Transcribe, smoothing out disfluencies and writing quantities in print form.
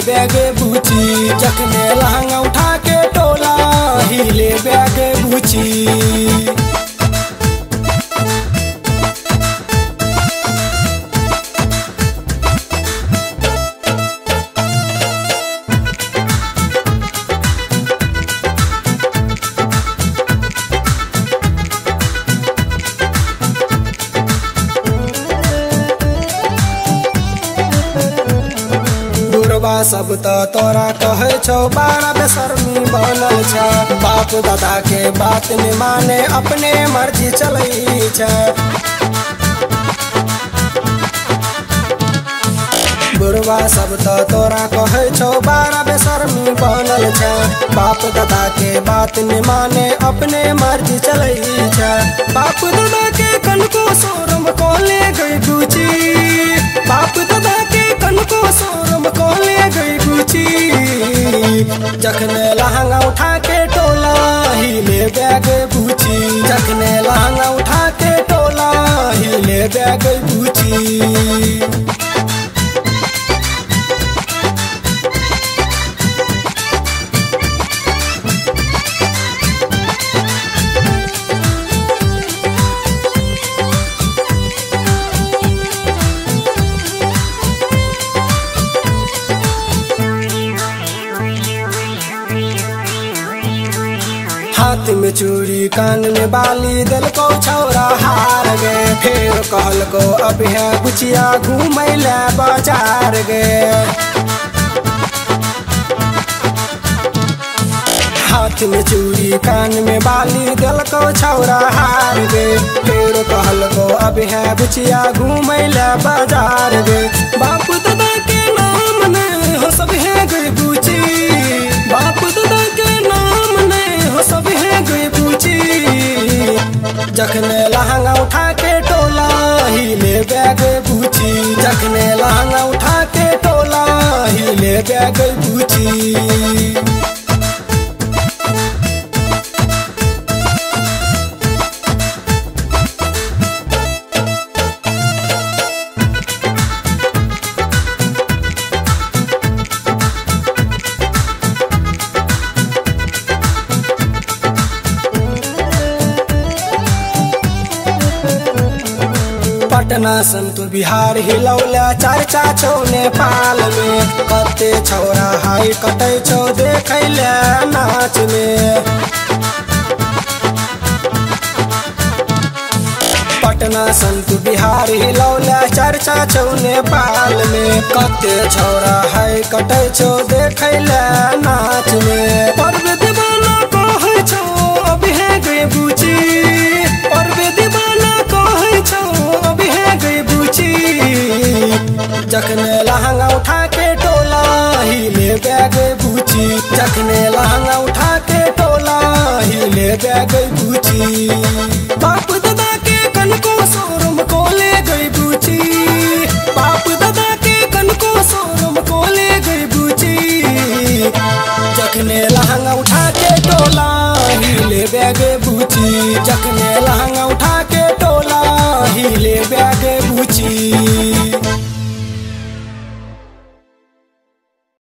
बैगे बुची, जखने लहंगा उठा के टोला हिले बैगे बुची। सब तो तोरा कहे छो बारा बेशर्मी बनल छ, बाप दादा के बात में माने अपने मर्जी चलई छ। बुढ़वा सब तो तोरा कहे छो बारा बेशर्मी बनल छ, बाप दादा के बात में माने अपने मर्जी चलई छ। बाप दादा के कनको शोरम कोले गई गुची, बाप दादा के कनको शोरम कोले गई गुची। जखने लहंगा उठा के टोला हिले बैग बुची, जखने लहंगा उठा के टोला हिले बैग बुची। हाथ में चूड़ी कान में बाली दिल को छौरा हार गए, फिर कहल को अब है बुचिया घूमै ले बाजार गए। हाथ में चूड़ी कान में बाली दिल को छौरा हार गए, फिर कहल को अब है बुचिया घूमै ले बाजार गए। बाप दादा के नाम ने हो सब है गई बुची, बाप दादा के नाम ने हो सब है गई बुची। जखने लहंगा उठा के टोला हिले बैग बुची, जखने लहंगा उठा के टोला हिले बैग बुची। पटना संतु बिहार हिलौला चर्चा छौ नेपाल में, कते छौरा हाय कटे छौ देखै ले नाच में। पटना संतु बिहार हिलौला चर्चा छौ नेपाल में, कते छौरा हाय कटे छौ देखै ले नाच में। पर्व दीवाना कहै छौ अब है गई बुची, पर्व दीवाना कहै छौ अब है गई बुची। जखने लहंगा उठा के टोला हिले बैग बुची, जखने लहंगा उठा के टोला हिले बैग बुची। बाप दादा के कनको शोरम कोले गई बुची, बाप दादा के कनको शोरम कोले गई बुची। जखने लहंगा उठा के टोला हिले बैग बुची, जखने लहंगा उठा के टोला हिले बैग बुची।